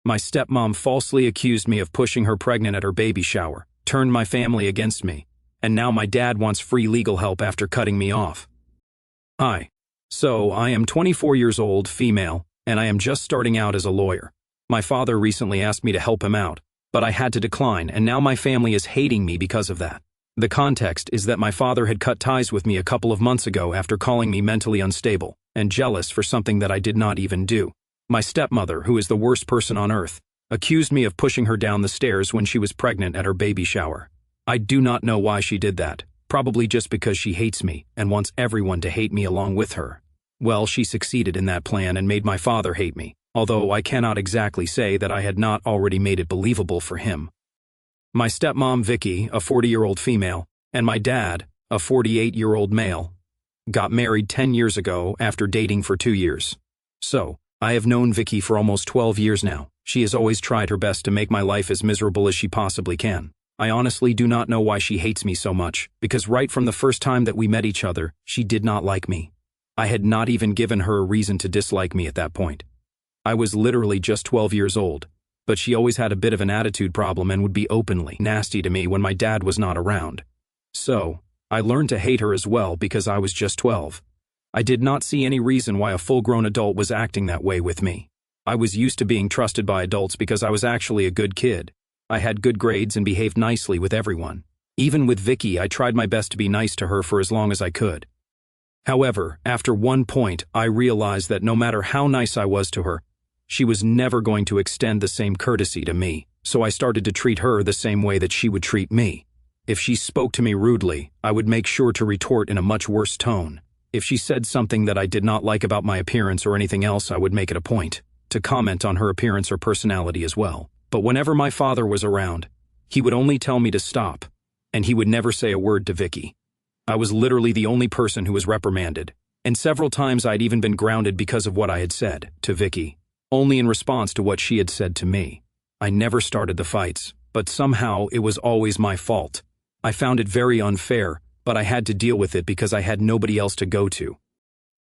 My stepmom falsely accused me of pushing her pregnant at her baby shower, turned my family against me, and now my dad wants free legal help after cutting me off. Hi. So, I am 24 years old, female, and I am just starting out as a lawyer. My father recently asked me to help him out, but I had to decline, and now my family is hating me because of that. The context is that my father had cut ties with me a couple of months ago after calling me mentally unstable and jealous for something that I did not even do. My stepmother, who is the worst person on earth, accused me of pushing her down the stairs when she was pregnant at her baby shower. I do not know why she did that, probably just because she hates me and wants everyone to hate me along with her. Well, she succeeded in that plan and made my father hate me, although I cannot exactly say that I had not already made it believable for him. My stepmom, Vicky, a 40-year-old female, and my dad, a 48-year-old male, got married 10 years ago after dating for 2 years. So, I have known Vicky for almost 12 years now. She has always tried her best to make my life as miserable as she possibly can. I honestly do not know why she hates me so much, because right from the first time that we met each other, she did not like me. I had not even given her a reason to dislike me at that point. I was literally just 12 years old, but she always had a bit of an attitude problem and would be openly nasty to me when my dad was not around. So, I learned to hate her as well because I was just 12. I did not see any reason why a full-grown adult was acting that way with me. I was used to being trusted by adults because I was actually a good kid. I had good grades and behaved nicely with everyone. Even with Vicky, I tried my best to be nice to her for as long as I could. However, after one point, I realized that no matter how nice I was to her, she was never going to extend the same courtesy to me, so I started to treat her the same way that she would treat me. If she spoke to me rudely, I would make sure to retort in a much worse tone. If she said something that I did not like about my appearance or anything else, I would make it a point to comment on her appearance or personality as well. But whenever my father was around, he would only tell me to stop, and he would never say a word to Vicky. I was literally the only person who was reprimanded, and several times I'd even been grounded because of what I had said to Vicky, only in response to what she had said to me. I never started the fights, but somehow it was always my fault. I found it very unfair, but I had to deal with it because I had nobody else to go to.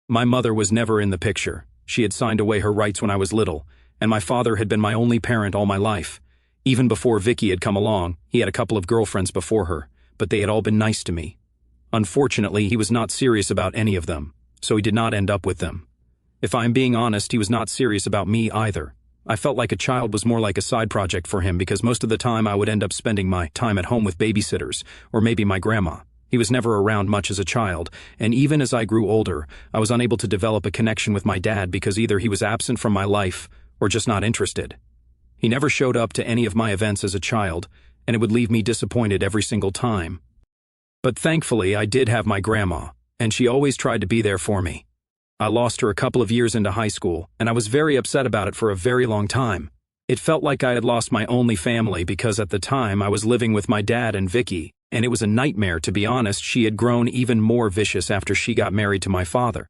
My mother was never in the picture. She had signed away her rights when I was little, and my father had been my only parent all my life. Even before Vicky had come along, he had a couple of girlfriends before her, but they had all been nice to me. Unfortunately, he was not serious about any of them, so he did not end up with them. If I'm being honest, he was not serious about me either. I felt like a child was more like a side project for him because most of the time I would end up spending my time at home with babysitters, or maybe my grandma. He was never around much as a child, and even as I grew older, I was unable to develop a connection with my dad because either he was absent from my life or just not interested. He never showed up to any of my events as a child, and it would leave me disappointed every single time. But thankfully, I did have my grandma, and she always tried to be there for me. I lost her a couple of years into high school, and I was very upset about it for a very long time. It felt like I had lost my only family because at the time I was living with my dad and Vicky, and it was a nightmare to be honest. She had grown even more vicious after she got married to my father.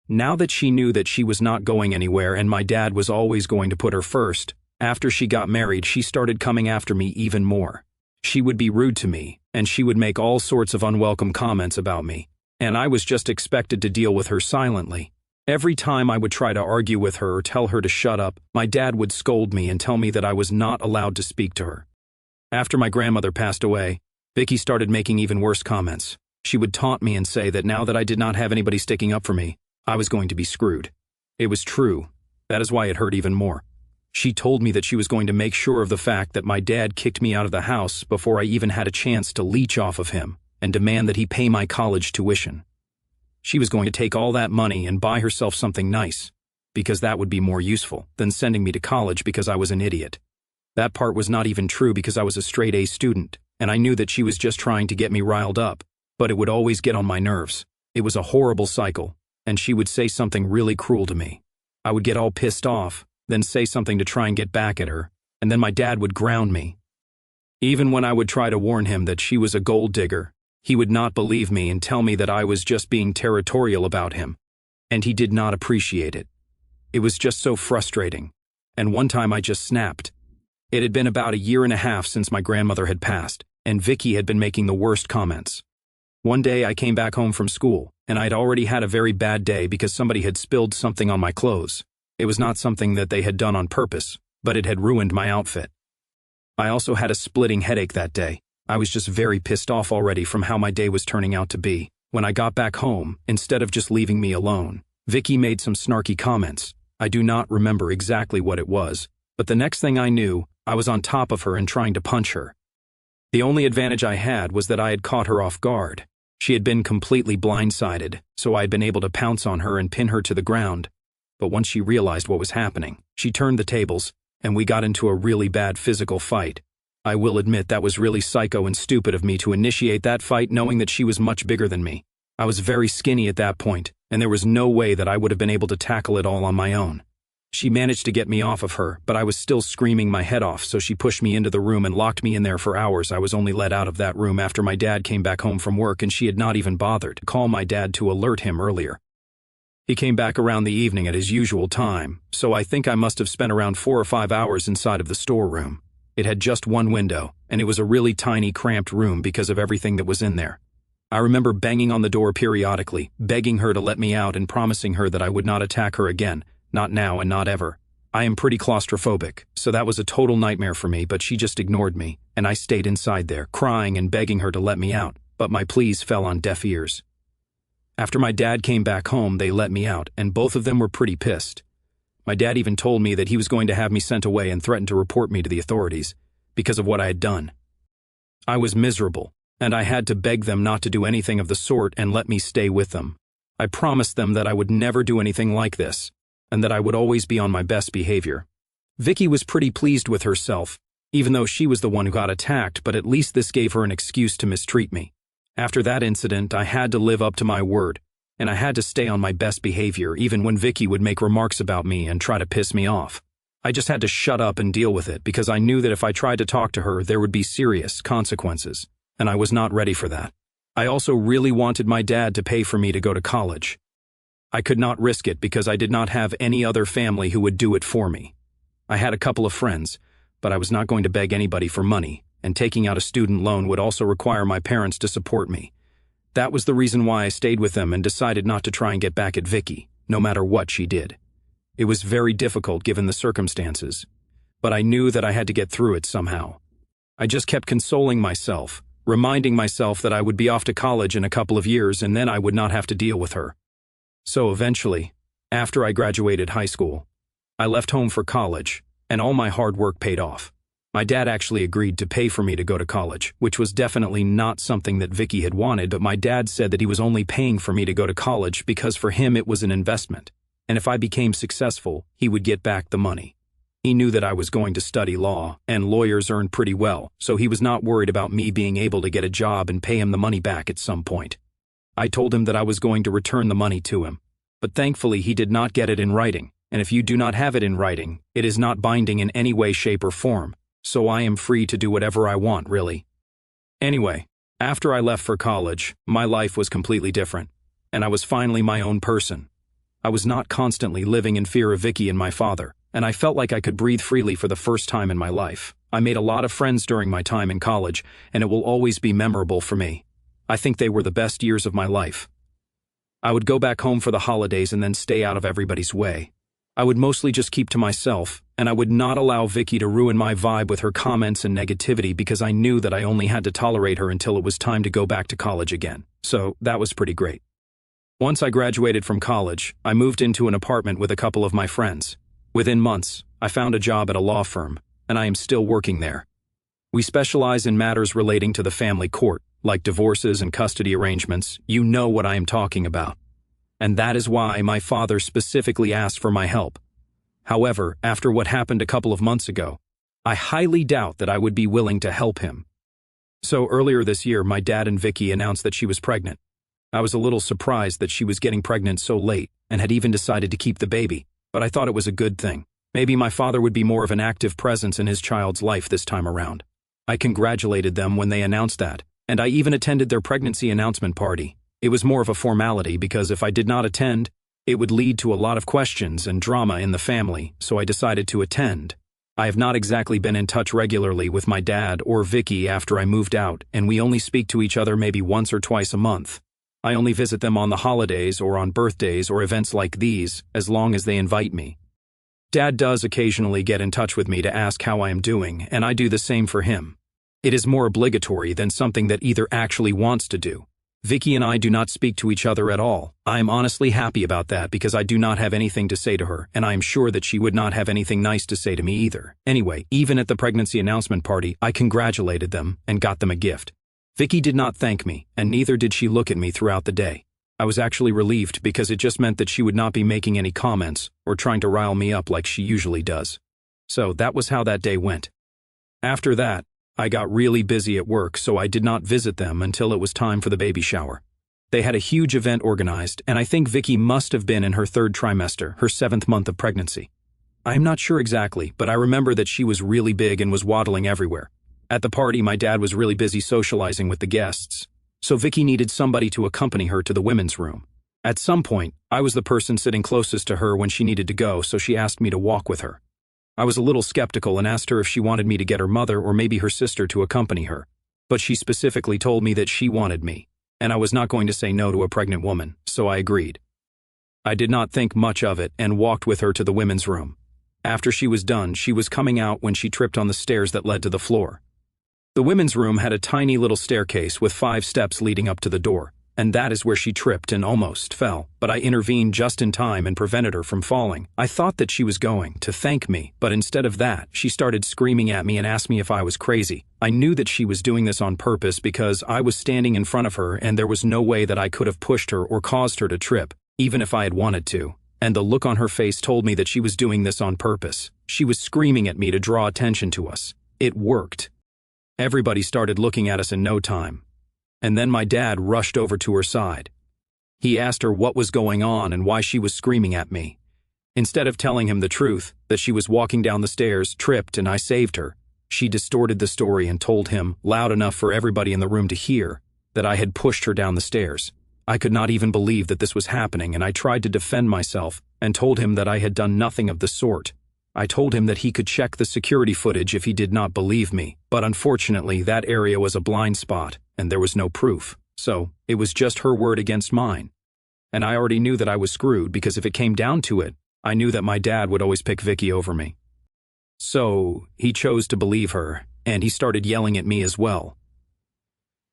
Now that she knew that she was not going anywhere and my dad was always going to put her first, after she got married, she started coming after me even more. She would be rude to me, and she would make all sorts of unwelcome comments about me, and I was just expected to deal with her silently. Every time I would try to argue with her or tell her to shut up, my dad would scold me and tell me that I was not allowed to speak to her. After my grandmother passed away, Vicky started making even worse comments. She would taunt me and say that now that I did not have anybody sticking up for me, I was going to be screwed. It was true. That is why it hurt even more. She told me that she was going to make sure of the fact that my dad kicked me out of the house before I even had a chance to leech off of him and demand that he pay my college tuition. She was going to take all that money and buy herself something nice, because that would be more useful than sending me to college because I was an idiot. That part was not even true because I was a straight A student, and I knew that she was just trying to get me riled up, but it would always get on my nerves. It was a horrible cycle, and she would say something really cruel to me. I would get all pissed off, then say something to try and get back at her, and then my dad would ground me. Even when I would try to warn him that she was a gold digger, he would not believe me and tell me that I was just being territorial about him, and he did not appreciate it. It was just so frustrating, and one time I just snapped. It had been about 1.5 years since my grandmother had passed, and Vicky had been making the worst comments. One day I came back home from school, and I'd already had a very bad day because somebody had spilled something on my clothes. It was not something that they had done on purpose, but it had ruined my outfit. I also had a splitting headache that day. I was just very pissed off already from how my day was turning out to be. When I got back home, instead of just leaving me alone, Vicky made some snarky comments. I do not remember exactly what it was, but the next thing I knew, I was on top of her and trying to punch her. The only advantage I had was that I had caught her off guard. She had been completely blindsided, so I had been able to pounce on her and pin her to the ground. But once she realized what was happening, she turned the tables, and we got into a really bad physical fight. I will admit that was really psycho and stupid of me to initiate that fight knowing that she was much bigger than me. I was very skinny at that point, and there was no way that I would have been able to tackle it all on my own. She managed to get me off of her, but I was still screaming my head off, so she pushed me into the room and locked me in there for hours. I was only let out of that room after my dad came back home from work, and she had not even bothered to call my dad to alert him earlier. He came back around the evening at his usual time, so I think I must have spent around 4 or 5 hours inside of the storeroom. It had just one window, and it was a really tiny, cramped room because of everything that was in there. I remember banging on the door periodically, begging her to let me out and promising her that I would not attack her again. Not now and not ever. I am pretty claustrophobic, so that was a total nightmare for me, but she just ignored me, and I stayed inside there, crying and begging her to let me out, but my pleas fell on deaf ears. After my dad came back home, they let me out, and both of them were pretty pissed. My dad even told me that he was going to have me sent away and threatened to report me to the authorities, because of what I had done. I was miserable, and I had to beg them not to do anything of the sort and let me stay with them. I promised them that I would never do anything like this, and that I would always be on my best behavior. Vicky was pretty pleased with herself, even though she was the one who got attacked, but at least this gave her an excuse to mistreat me. After that incident, I had to live up to my word, and I had to stay on my best behavior even when Vicky would make remarks about me and try to piss me off. I just had to shut up and deal with it because I knew that if I tried to talk to her, there would be serious consequences, and I was not ready for that. I also really wanted my dad to pay for me to go to college. I could not risk it because I did not have any other family who would do it for me. I had a couple of friends, but I was not going to beg anybody for money, and taking out a student loan would also require my parents to support me. That was the reason why I stayed with them and decided not to try and get back at Vicky, no matter what she did. It was very difficult given the circumstances, but I knew that I had to get through it somehow. I just kept consoling myself, reminding myself that I would be off to college in a couple of years and then I would not have to deal with her. So eventually, after I graduated high school, I left home for college, and all my hard work paid off. My dad actually agreed to pay for me to go to college, which was definitely not something that Vicky had wanted, but my dad said that he was only paying for me to go to college because for him it was an investment, and if I became successful, he would get back the money. He knew that I was going to study law, and lawyers earn pretty well, so he was not worried about me being able to get a job and pay him the money back at some point. I told him that I was going to return the money to him, but thankfully he did not get it in writing, and if you do not have it in writing, it is not binding in any way, shape, or form, so I am free to do whatever I want, really. Anyway, after I left for college, my life was completely different, and I was finally my own person. I was not constantly living in fear of Vicky and my father, and I felt like I could breathe freely for the first time in my life. I made a lot of friends during my time in college, and it will always be memorable for me. I think they were the best years of my life. I would go back home for the holidays and then stay out of everybody's way. I would mostly just keep to myself, and I would not allow Vicky to ruin my vibe with her comments and negativity because I knew that I only had to tolerate her until it was time to go back to college again. So that was pretty great. Once I graduated from college, I moved into an apartment with a couple of my friends. Within months, I found a job at a law firm, and I am still working there. We specialize in matters relating to the family court, like divorces and custody arrangements. You know what I am talking about. And that is why my father specifically asked for my help. However, after what happened a couple of months ago, I highly doubt that I would be willing to help him. So earlier this year, my dad and Vicky announced that she was pregnant. I was a little surprised that she was getting pregnant so late and had even decided to keep the baby, but I thought it was a good thing. Maybe my father would be more of an active presence in his child's life this time around. I congratulated them when they announced that, and I even attended their pregnancy announcement party. It was more of a formality because if I did not attend, it would lead to a lot of questions and drama in the family, so I decided to attend. I have not exactly been in touch regularly with my dad or Vicky after I moved out, and we only speak to each other maybe once or twice a month. I only visit them on the holidays or on birthdays or events like these, as long as they invite me. Dad does occasionally get in touch with me to ask how I am doing, and I do the same for him. It is more obligatory than something that either actually wants to do. Vicky and I do not speak to each other at all. I am honestly happy about that because I do not have anything to say to her, and I am sure that she would not have anything nice to say to me either. Anyway, even at the pregnancy announcement party, I congratulated them and got them a gift. Vicky did not thank me, and neither did she look at me throughout the day. I was actually relieved because it just meant that she would not be making any comments or trying to rile me up like she usually does. So that was how that day went. After that, I got really busy at work, so I did not visit them until it was time for the baby shower. They had a huge event organized, and I think Vicky must have been in her 3rd trimester, her 7th month of pregnancy. I am not sure exactly, but I remember that she was really big and was waddling everywhere. At the party, my dad was really busy socializing with the guests, so Vicky needed somebody to accompany her to the women's room. At some point, I was the person sitting closest to her when she needed to go, so she asked me to walk with her. I was a little skeptical and asked her if she wanted me to get her mother or maybe her sister to accompany her, but she specifically told me that she wanted me, and I was not going to say no to a pregnant woman, so I agreed. I did not think much of it and walked with her to the women's room. After she was done, she was coming out when she tripped on the stairs that led to the floor. The women's room had a tiny little staircase with 5 steps leading up to the door, and that is where she tripped and almost fell, but I intervened just in time and prevented her from falling. I thought that she was going to thank me, but instead of that, she started screaming at me and asked me if I was crazy. I knew that she was doing this on purpose because I was standing in front of her and there was no way that I could have pushed her or caused her to trip, even if I had wanted to. And the look on her face told me that she was doing this on purpose. She was screaming at me to draw attention to us. It worked. Everybody started looking at us in no time. And then my dad rushed over to her side. He asked her what was going on and why she was screaming at me. Instead of telling him the truth, that she was walking down the stairs, tripped, and I saved her, she distorted the story and told him, loud enough for everybody in the room to hear, that I had pushed her down the stairs. I could not even believe that this was happening, and I tried to defend myself and told him that I had done nothing of the sort. I told him that he could check the security footage if he did not believe me, but unfortunately that area was a blind spot, and there was no proof, so it was just her word against mine. And I already knew that I was screwed because if it came down to it, I knew that my dad would always pick Vicky over me. So he chose to believe her, and he started yelling at me as well.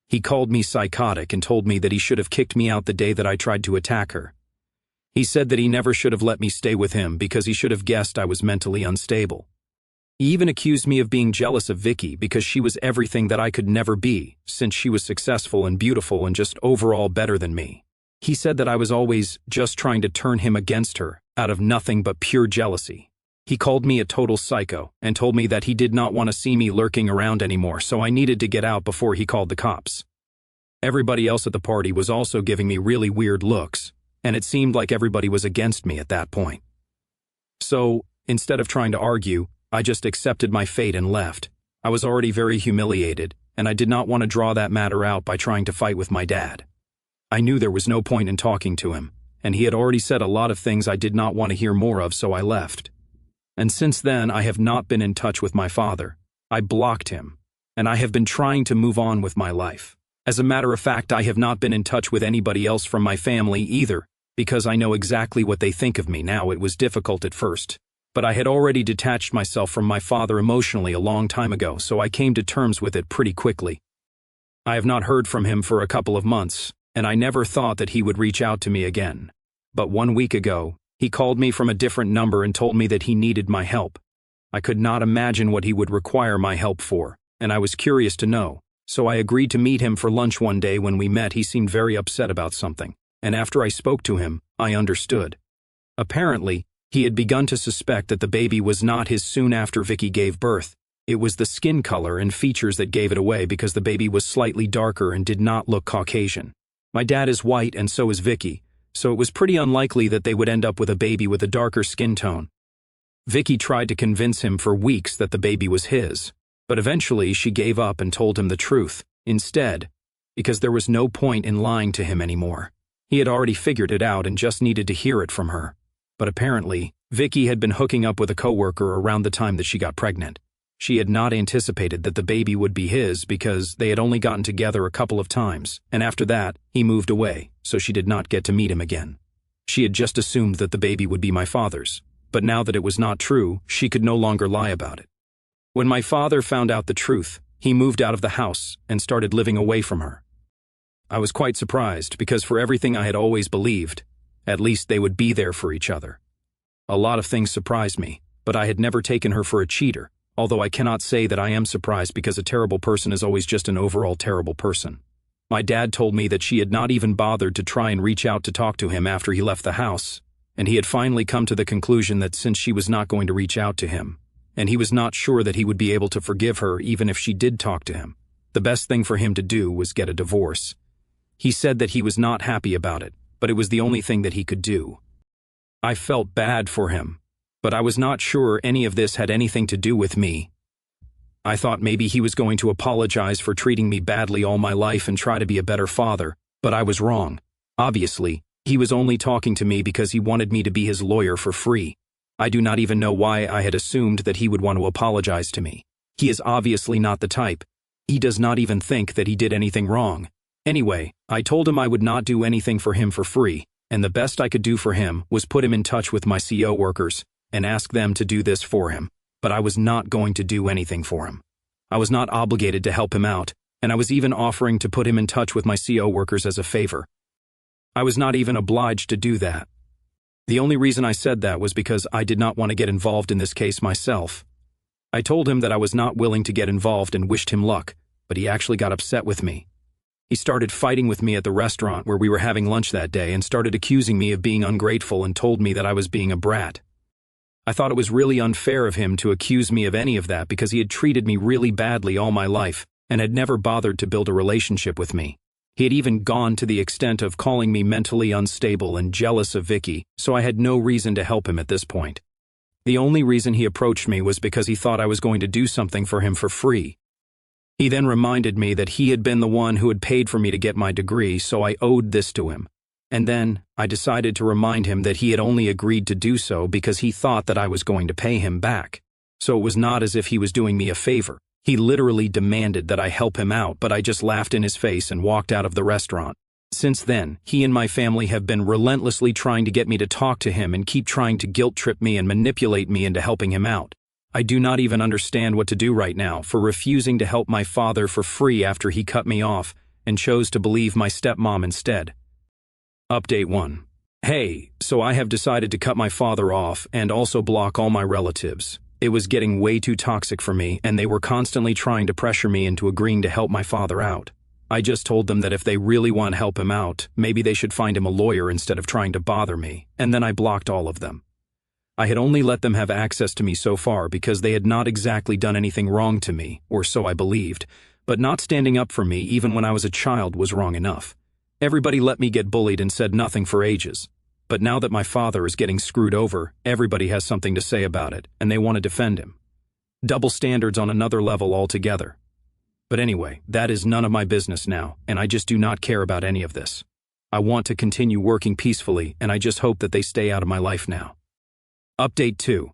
He called me psychotic and told me that he should have kicked me out the day that I tried to attack her. He said that he never should have let me stay with him because he should have guessed I was mentally unstable. He even accused me of being jealous of Vicky because she was everything that I could never be, since she was successful and beautiful and just overall better than me. He said that I was always just trying to turn him against her, out of nothing but pure jealousy. He called me a total psycho and told me that he did not want to see me lurking around anymore, so I needed to get out before he called the cops. Everybody else at the party was also giving me really weird looks, and it seemed like everybody was against me at that point. So, instead of trying to argue, I just accepted my fate and left. I was already very humiliated, and I did not want to draw that matter out by trying to fight with my dad. I knew there was no point in talking to him, and he had already said a lot of things I did not want to hear more of, so I left. And since then, I have not been in touch with my father. I blocked him, and I have been trying to move on with my life. As a matter of fact, I have not been in touch with anybody else from my family either, because I know exactly what they think of me now. It was difficult at first, but I had already detached myself from my father emotionally a long time ago, so I came to terms with it pretty quickly. I have not heard from him for a couple of months, and I never thought that he would reach out to me again. But 1 week ago, he called me from a different number and told me that he needed my help. I could not imagine what he would require my help for, and I was curious to know, so I agreed to meet him for lunch one day. When we met, he seemed very upset about something, and after I spoke to him, I understood. Apparently, he had begun to suspect that the baby was not his soon after Vicky gave birth. It was the skin color and features that gave it away because the baby was slightly darker and did not look Caucasian. My dad is white and so is Vicky, so it was pretty unlikely that they would end up with a baby with a darker skin tone. Vicky tried to convince him for weeks that the baby was his, but eventually she gave up and told him the truth instead, because there was no point in lying to him anymore. He had already figured it out and just needed to hear it from her. But apparently, Vicky had been hooking up with a coworker around the time that she got pregnant. She had not anticipated that the baby would be his because they had only gotten together a couple of times, and after that, he moved away, so she did not get to meet him again. She had just assumed that the baby would be my father's. but now that it was not true, she could no longer lie about it. When my father found out the truth, he moved out of the house and started living away from her. I was quite surprised because for everything I had always believed, at least they would be there for each other. A lot of things surprised me, but I had never taken her for a cheater, although I cannot say that I am surprised because a terrible person is always just an overall terrible person. My dad told me that she had not even bothered to try and reach out to talk to him after he left the house, and he had finally come to the conclusion that since she was not going to reach out to him, and he was not sure that he would be able to forgive her even if she did talk to him, the best thing for him to do was get a divorce. He said that he was not happy about it, but it was the only thing that he could do. I felt bad for him, but I was not sure any of this had anything to do with me. I thought maybe he was going to apologize for treating me badly all my life and try to be a better father, but I was wrong. Obviously, he was only talking to me because he wanted me to be his lawyer for free. I do not even know why I had assumed that he would want to apologize to me. He is obviously not the type. He does not even think that he did anything wrong. Anyway, I told him I would not do anything for him for free, and the best I could do for him was put him in touch with my CO workers and ask them to do this for him, but I was not going to do anything for him. I was not obligated to help him out, and I was even offering to put him in touch with my CO workers as a favor. I was not even obliged to do that. The only reason I said that was because I did not want to get involved in this case myself. I told him that I was not willing to get involved and wished him luck, but he actually got upset with me. He started fighting with me at the restaurant where we were having lunch that day and started accusing me of being ungrateful and told me that I was being a brat. I thought it was really unfair of him to accuse me of any of that because he had treated me really badly all my life and had never bothered to build a relationship with me. He had even gone to the extent of calling me mentally unstable and jealous of Vicky, so I had no reason to help him at this point. The only reason he approached me was because he thought I was going to do something for him for free. He then reminded me that he had been the one who had paid for me to get my degree, so I owed this to him. And then I decided to remind him that he had only agreed to do so because he thought that I was going to pay him back. So it was not as if he was doing me a favor. He literally demanded that I help him out, but I just laughed in his face and walked out of the restaurant. Since then, he and my family have been relentlessly trying to get me to talk to him and keep trying to guilt-trip me and manipulate me into helping him out. I do not even understand what to do right now for refusing to help my father for free after he cut me off and chose to believe my stepmom instead. Update 1. Hey, so I have decided to cut my father off and also block all my relatives. It was getting way too toxic for me, and they were constantly trying to pressure me into agreeing to help my father out. I just told them that if they really want to help him out, maybe they should find him a lawyer instead of trying to bother me, and then I blocked all of them. I had only let them have access to me so far because they had not exactly done anything wrong to me, or so I believed, but not standing up for me even when I was a child was wrong enough. Everybody let me get bullied and said nothing for ages. But now that my father is getting screwed over, everybody has something to say about it, and they want to defend him. Double standards on another level altogether. But anyway, that is none of my business now, and I just do not care about any of this. I want to continue working peacefully, and I just hope that they stay out of my life now. Update 2.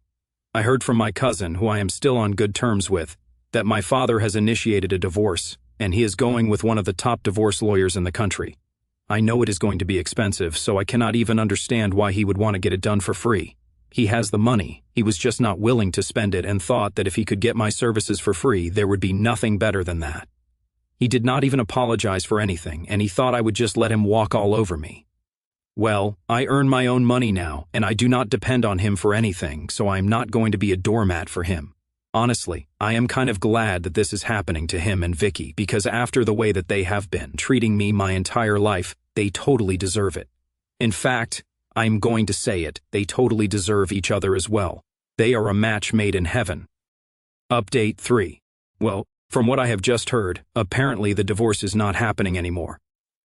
I heard from my cousin, who I am still on good terms with, that my father has initiated a divorce, and he is going with one of the top divorce lawyers in the country. I know it is going to be expensive, so I cannot even understand why he would want to get it done for free. He has the money, he was just not willing to spend it and thought that if he could get my services for free, there would be nothing better than that. He did not even apologize for anything, and he thought I would just let him walk all over me. Well, I earn my own money now, and I do not depend on him for anything, so I am not going to be a doormat for him. Honestly, I am kind of glad that this is happening to him and Vicky because after the way that they have been treating me my entire life, they totally deserve it. In fact, I'm going to say it, they totally deserve each other as well. They are a match made in heaven. Update 3. Well, from what I have just heard, apparently the divorce is not happening anymore.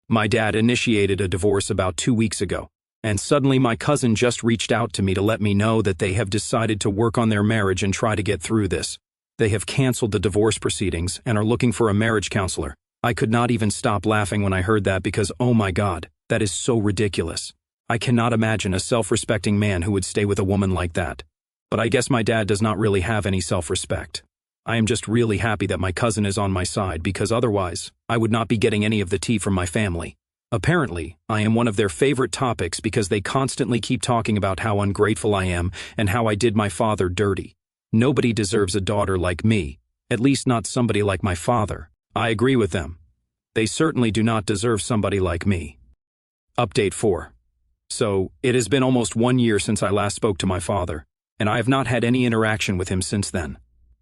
My dad initiated a divorce about 2 weeks ago, and suddenly my cousin just reached out to me to let me know that they have decided to work on their marriage and try to get through this. They have canceled the divorce proceedings and are looking for a marriage counselor. I could not even stop laughing when I heard that because, oh my God, that is so ridiculous. I cannot imagine a self-respecting man who would stay with a woman like that. But I guess my dad does not really have any self-respect. I am just really happy that my cousin is on my side because otherwise, I would not be getting any of the tea from my family. Apparently, I am one of their favorite topics because they constantly keep talking about how ungrateful I am and how I did my father dirty. Nobody deserves a daughter like me, at least not somebody like my father. I agree with them. They certainly do not deserve somebody like me. Update 4. So, it has been almost 1 year since I last spoke to my father, and I have not had any interaction with him since then.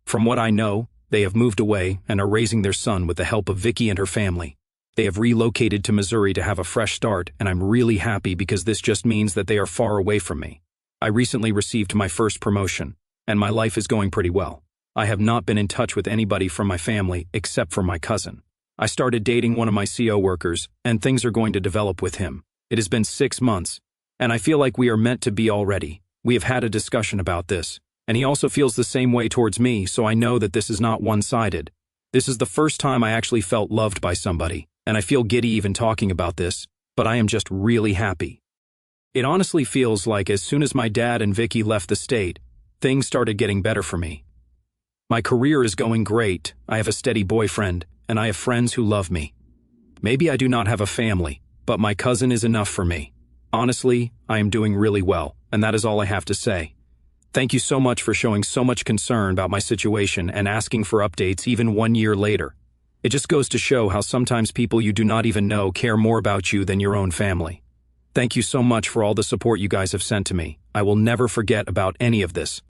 From what I know, they have moved away and are raising their son with the help of Vicky and her family. They have relocated to Missouri to have a fresh start, and I'm really happy because this just means that they are far away from me. I recently received my first promotion, and my life is going pretty well. I have not been in touch with anybody from my family except for my cousin. I started dating one of my CO workers, and things are going to develop with him. It has been 6 months, and I feel like we are meant to be already. We have had a discussion about this, and he also feels the same way towards me, so I know that this is not one-sided. This is the first time I actually felt loved by somebody, and I feel giddy even talking about this, but I am just really happy. It honestly feels like as soon as my dad and Vicky left the state, things started getting better for me. My career is going great, I have a steady boyfriend, and I have friends who love me. Maybe I do not have a family, but my cousin is enough for me. Honestly, I am doing really well, and that is all I have to say. Thank you so much for showing so much concern about my situation and asking for updates even 1 year later. It just goes to show how sometimes people you do not even know care more about you than your own family. Thank you so much for all the support you guys have sent to me. I will never forget about any of this.